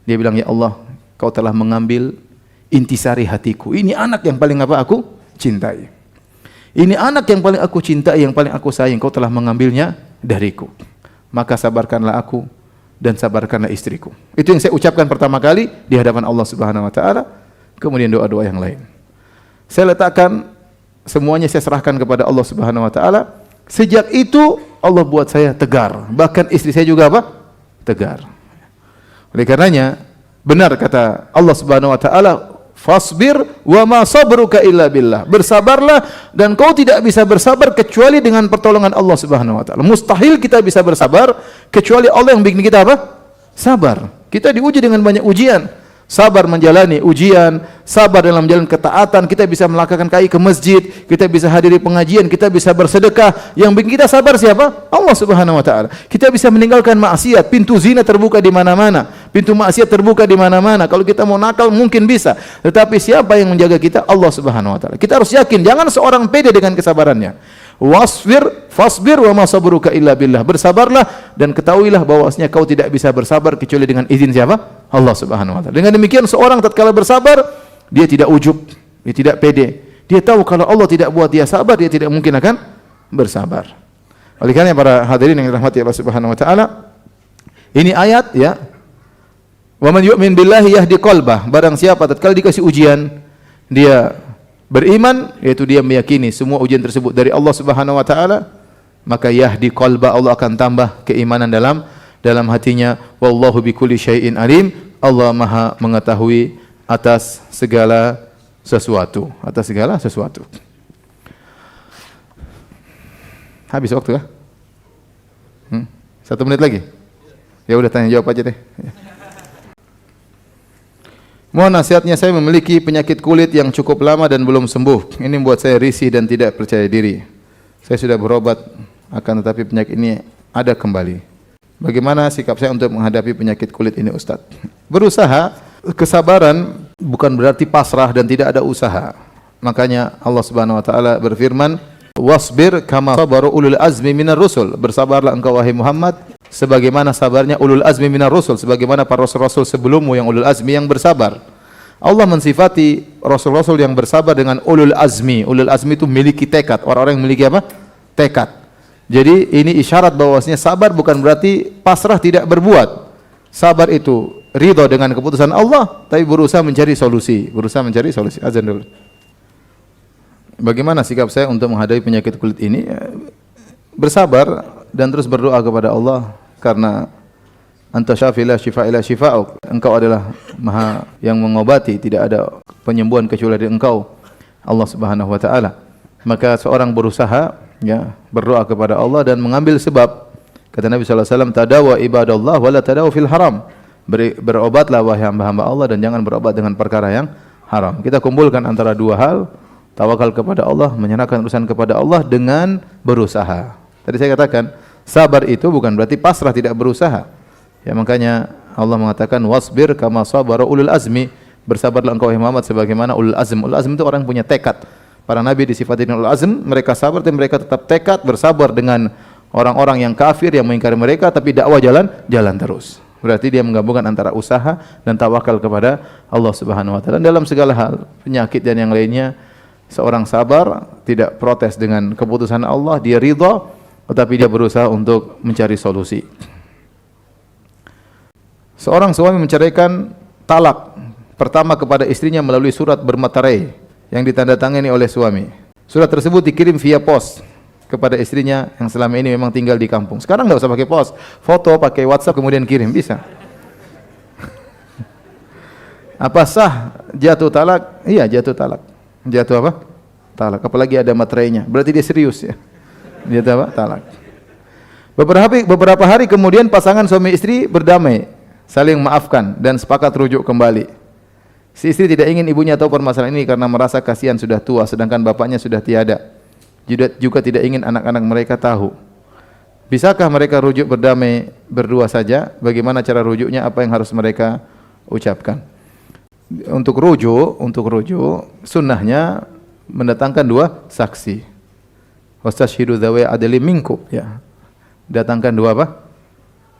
Dia bilang, ya Allah, kau telah mengambil intisari hatiku. Ini anak yang paling aku cintai. Ini anak yang paling aku cintai, yang paling aku sayang, kau telah mengambilnya dariku. Maka sabarkanlah aku dan sabarkanlah istriku. Itu yang saya ucapkan pertama kali di hadapan Allah Subhanahu wa taala. Kemudian doa-doa yang lain. Saya letakkan semuanya, saya serahkan kepada Allah Subhanahu wa taala. Sejak itu Allah buat saya tegar. Bahkan istri saya juga tegar. Oleh karenanya benar kata Allah Subhanahu wa taala, fasbir wa ma sabruka illa billah. Bersabarlah dan kau tidak bisa bersabar kecuali dengan pertolongan Allah Subhanahu wa taala. Mustahil kita bisa bersabar kecuali Allah yang bikin kita sabar. Kita diuji dengan banyak ujian. Sabar menjalani ujian, sabar dalam jalan ketaatan, kita bisa melakukan kai ke masjid, kita bisa hadiri pengajian, kita bisa bersedekah. Yang bikin kita sabar siapa? Allah Subhanahu wa taala. Kita bisa meninggalkan maksiat, pintu zina terbuka di mana-mana, pintu maksiat terbuka di mana-mana. Kalau kita mau nakal mungkin bisa, tetapi siapa yang menjaga kita? Allah Subhanahu wa taala. Kita harus yakin, jangan seorang pede dengan kesabarannya. Fasbir wa ma sabruka illa billah. Bersabarlah dan ketahuilah bahwasanya kau tidak bisa bersabar kecuali dengan izin siapa? Allah Subhanahu wa taala. Dengan demikian seorang tatkala bersabar, dia tidak ujub, dia tidak pede. Dia tahu kalau Allah tidak buat dia sabar, dia tidak mungkin akan bersabar. Oleh karena para hadirin yang dirahmati Allah Subhanahu wa taala, ini ayat ya. Wa man yu'min billahi yahdi qalbah. Barang siapa tatkala dikasih ujian, dia beriman, yaitu dia meyakini semua ujian tersebut dari Allah Subhanahu wa taala, maka yahdi qalba, Allah akan tambah keimanan dalam hatinya. Wallahu bikulli syai'in alim, Allah Maha mengetahui atas segala sesuatu, Habis waktu ya? 1 menit lagi? Ya udah, tanya jawab aja deh. Mohon nasihatnya, saya memiliki penyakit kulit yang cukup lama dan belum sembuh. Ini membuat saya risih dan tidak percaya diri. Saya sudah berobat, akan tetapi penyakit ini ada kembali. Bagaimana sikap saya untuk menghadapi penyakit kulit ini, Ustaz? Berusaha, kesabaran bukan berarti pasrah dan tidak ada usaha. Makanya Allah Subhanahu wa taala berfirman, "Wasbir kama sabaru ulul azmi minar rusul." Bersabarlah engkau wahai Muhammad sebagaimana sabarnya ulul azmi minar rusul, sebagaimana para rasul-rasul sebelummu yang ulul azmi yang bersabar. Allah mensifati rasul-rasul yang bersabar dengan ulul azmi. Ulul azmi itu memiliki tekad, orang-orang yang memiliki apa? Tekad. Jadi ini isyarat bahwasanya sabar bukan berarti pasrah tidak berbuat. Sabar itu ridha dengan keputusan Allah, tapi berusaha mencari solusi, Azan dulu. Bagaimana sikap saya untuk menghadapi penyakit kulit ini? Bersabar dan terus berdoa kepada Allah, karena anta syafi la syifa illa syifa'uk. Engkau adalah Maha yang mengobati, tidak ada penyembuhan kecuali dari Engkau, Allah Subhanahu wa taala. Maka seorang berusaha berdoa kepada Allah dan mengambil sebab. Kata Nabi sallallahu alaihi wasallam, "Tadawa ibadallah wa la tadawu fil haram." Berobatlah wahai hamba-hamba Allah dan jangan berobat dengan perkara yang haram. Kita kumpulkan antara dua hal, tawakal kepada Allah, menyerahkan urusan kepada Allah dengan berusaha. Tadi saya katakan, sabar itu bukan berarti pasrah tidak berusaha. Ya, makanya Allah mengatakan wasbir kama sabara ulul azmi. Bersabarlah engkau wahai Muhammad sebagaimana ulul azm. Ulul azm itu orang yang punya tekad. Para nabi disifati dengan ulul azm, mereka sabar tapi mereka tetap tekad bersabar dengan orang-orang yang kafir yang mengingkari mereka, tapi dakwah jalan terus. Berarti dia menggabungkan antara usaha dan tawakal kepada Allah Subhanahu wa taala dalam segala hal, penyakit dan yang lainnya. Seorang sabar, tidak protes dengan keputusan Allah, dia ridha, tetapi dia berusaha untuk mencari solusi. Seorang suami menceraikan talak pertama kepada istrinya melalui surat bermaterai yang ditandatangani oleh suami. Surat tersebut dikirim via pos kepada istrinya yang selama ini memang tinggal di kampung. Sekarang enggak usah pakai pos, foto pakai WhatsApp kemudian kirim, bisa. Apa sah jatuh talak? Iya, jatuh talak. Jatuh apa? Talak. Apalagi ada materainya. Berarti dia serius ya. Jatuh apa? Talak. Beberapa hari kemudian pasangan suami istri berdamai, saling maafkan dan sepakat rujuk kembali. Si istri tidak ingin ibunya tahu permasalahan ini karena merasa kasihan sudah tua sedangkan bapaknya sudah tiada. Juga tidak ingin anak-anak mereka tahu. Bisakah mereka rujuk berdamai berdua saja? Bagaimana cara rujuknya? Apa yang harus mereka ucapkan? Untuk rujuk sunnahnya mendatangkan dua saksi. Wastashhidu dzawi adli minkum, ya. Datangkan dua apa?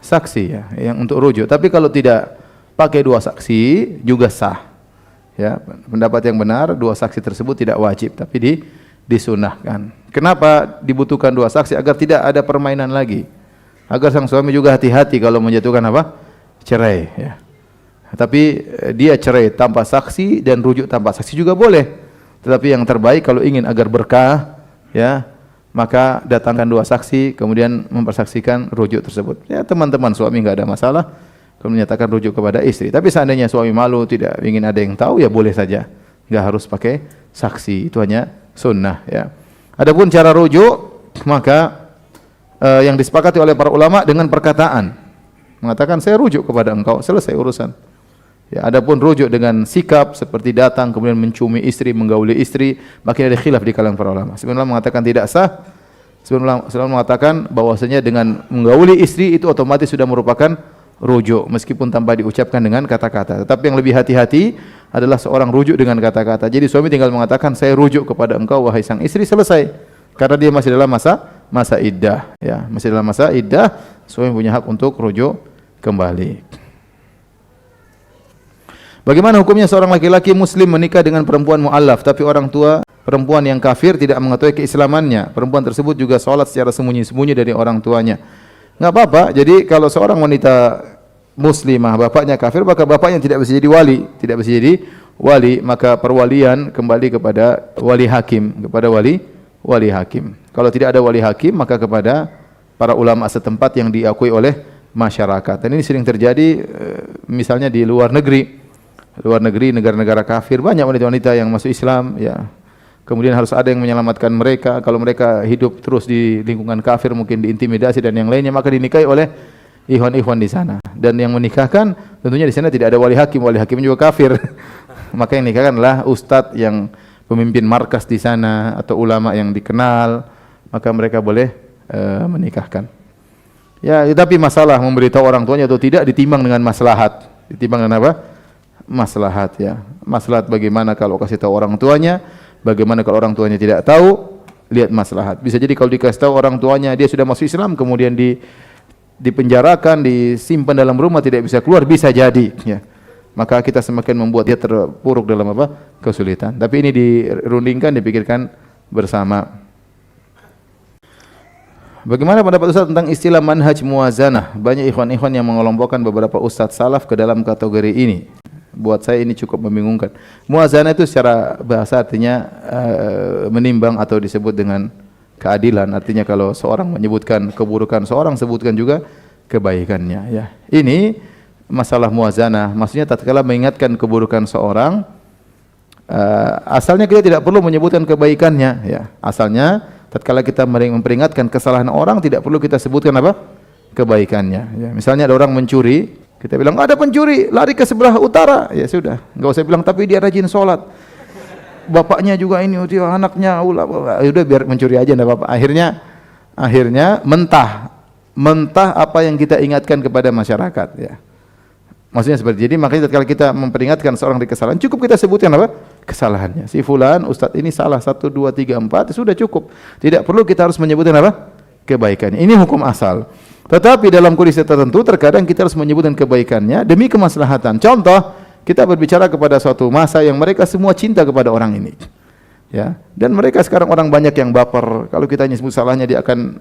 Saksi ya, yang untuk rujuk. Tapi kalau tidak pakai dua saksi juga sah. Ya, pendapat yang benar dua saksi tersebut tidak wajib tapi disunahkan. Kenapa dibutuhkan dua saksi? Agar tidak ada permainan lagi. Agar sang suami juga hati-hati kalau menjatuhkan apa? Cerai ya. Tapi dia cerai tanpa saksi dan rujuk tanpa saksi juga boleh. Tetapi yang terbaik kalau ingin agar berkah, ya, maka datangkan dua saksi kemudian mempersaksikan rujuk tersebut. Ya, teman-teman suami enggak ada masalah kalau menyatakan rujuk kepada istri. Tapi seandainya suami malu tidak ingin ada yang tahu, ya boleh saja. Enggak harus pakai saksi. Itu hanya sunnah, ya. Adapun cara rujuk, maka yang disepakati oleh para ulama dengan perkataan. Mengatakan saya rujuk kepada engkau, selesai urusan. Ya, adapun rujuk dengan sikap seperti datang kemudian menciumi istri, menggauli istri, makin ada khilaf di kalangan para ulama. Sebenarnya mengatakan tidak sah. Sebenarnya mengatakan bahwasanya dengan menggauli istri itu otomatis sudah merupakan rujuk meskipun tanpa diucapkan dengan kata-kata. Tetapi yang lebih hati-hati adalah seorang rujuk dengan kata-kata. Jadi suami tinggal mengatakan saya rujuk kepada engkau wahai sang istri, selesai. Karena dia masih dalam masa iddah, ya, masih dalam masa iddah, suami punya hak untuk rujuk kembali. Bagaimana hukumnya seorang laki-laki muslim menikah dengan perempuan mu'allaf tapi orang tua perempuan yang kafir tidak mengetahui keislamannya? Perempuan tersebut juga sholat secara sembunyi-sembunyi dari orang tuanya. Enggak apa-apa. Jadi kalau seorang wanita muslimah, bapaknya kafir, maka bapaknya tidak bisa jadi wali, tidak bisa jadi wali, maka perwalian kembali kepada wali hakim, kepada wali hakim. Kalau tidak ada wali hakim, maka kepada para ulama setempat yang diakui oleh masyarakat. Dan ini sering terjadi misalnya di luar negeri, negara-negara kafir, banyak wanita-wanita yang masuk Islam, ya. Kemudian harus ada yang menyelamatkan mereka. Kalau mereka hidup terus di lingkungan kafir, mungkin diintimidasi dan yang lainnya, maka dinikahi oleh ikhwan-ikhwan di sana. Dan yang menikahkan tentunya di sana tidak ada wali hakim juga kafir. Maka yang nikahkan adalah ustadz yang pemimpin markas di sana atau ulama yang dikenal, maka mereka boleh menikahkan. Ya, tapi masalah memberitahu orang tuanya atau tidak ditimbang dengan maslahat. Ditimbang dengan apa? Maslahat, ya. Maslahat bagaimana kalau kasih tahu orang tuanya, bagaimana kalau orang tuanya tidak tahu, lihat maslahat. Bisa jadi kalau dikasih tahu orang tuanya dia sudah masuk Islam, kemudian dipenjarakan, disimpan dalam rumah, tidak bisa keluar, bisa jadi, ya. Maka kita semakin membuat dia terpuruk dalam apa? Kesulitan. Tapi ini dirundingkan, dipikirkan bersama. Bagaimana pendapat Ustaz tentang istilah manhaj muwazanah? Banyak ikhwan-ikhwan yang mengelompokkan beberapa ustaz salaf ke dalam kategori ini. Buat saya ini cukup membingungkan. Muwazanah itu secara bahasa artinya menimbang atau disebut dengan keadilan. Artinya kalau seorang menyebutkan keburukan seorang, sebutkan juga kebaikannya, ya. Ini masalah muwazanah. Maksudnya tatkala mengingatkan keburukan seorang, asalnya kita tidak perlu menyebutkan kebaikannya, ya. Asalnya tatkala kita memperingatkan kesalahan orang, tidak perlu kita sebutkan apa? Kebaikannya, ya. Misalnya ada orang mencuri, kita bilang ada pencuri, lari ke sebelah utara, ya sudah. Enggak usah bilang tapi dia rajin sholat, bapaknya juga ini, dia anaknya udah biar mencuri aja, enggak apa-apa. Akhirnya mentah apa yang kita ingatkan kepada masyarakat, ya. Maksudnya seperti jadi, makanya tatkala kita memperingatkan seorang di kesalahan, cukup kita sebutkan apa? Kesalahannya. Si fulan, ustaz ini salah 1 2 3 4, sudah cukup. Tidak perlu kita harus menyebutkan apa? Kebaikannya. Ini hukum asal. Tetapi dalam kondisi tertentu terkadang kita harus menyebutkan kebaikannya demi kemaslahatan. Contoh, kita berbicara kepada suatu masa yang mereka semua cinta kepada orang ini. Ya. Dan mereka sekarang orang banyak yang baper. Kalau kita nyebut salahnya, dia akan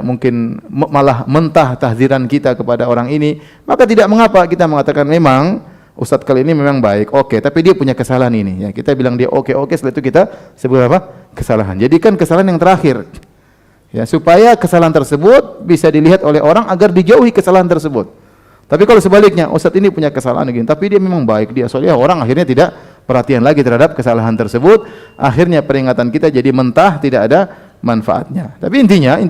mungkin malah mentah tahziran kita kepada orang ini. Maka tidak mengapa kita mengatakan memang ustadz kali ini memang baik, oke, tapi dia punya kesalahan ini, ya. Kita bilang dia oke, setelah itu kita sebut apa? Kesalahan. Jadikan kesalahan yang terakhir, ya, supaya kesalahan tersebut bisa dilihat oleh orang agar dijauhi kesalahan tersebut. Tapi kalau sebaliknya, ustadz ini punya kesalahan begini, tapi dia memang baik, dia soleh, orang akhirnya tidak perhatian lagi terhadap kesalahan tersebut. Akhirnya peringatan kita jadi mentah, tidak ada manfaatnya. Tapi intinya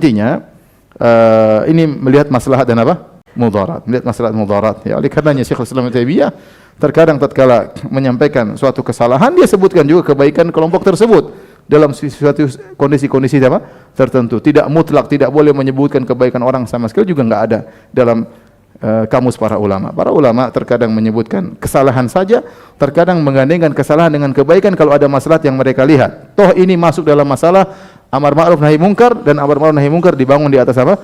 ini melihat maslahat dan apa? Mudarat. Melihat maslahat mudarat. Ya, oleh karenanya Syekhul Islam Ibnu Taimiyah terkadang tatkala menyampaikan suatu kesalahan, dia sebutkan juga kebaikan kelompok tersebut dalam suatu kondisi-kondisi apa? Tertentu. Tidak mutlak, tidak boleh menyebutkan kebaikan orang sama sekali, juga enggak ada dalam kamus para ulama. Para ulama terkadang menyebutkan kesalahan saja, terkadang menggandengkan kesalahan dengan kebaikan kalau ada maslahat yang mereka lihat. Toh ini masuk dalam masalah amar ma'ruf nahi mungkar, dan amar ma'ruf nahi mungkar dibangun di atas apa?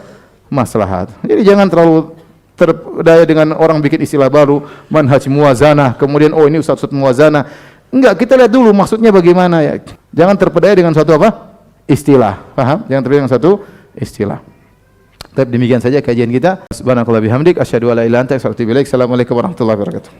Maslahat. Jadi jangan terlalu terdaya dengan orang bikin istilah baru, manhaj muwazanah, kemudian oh ini ustaz muwazanah. Enggak, kita lihat dulu maksudnya bagaimana, ya. Jangan terpedaya dengan suatu apa? Istilah. Paham? Jangan terpedaya dengan suatu istilah. Tapi demikian saja kajian kita. Subhanakallah bihamdik, asyhadu alla ilaha illa anta, astaghfiruka wa atubu ilaik. Assalamualaikum warahmatullahi wabarakatuh.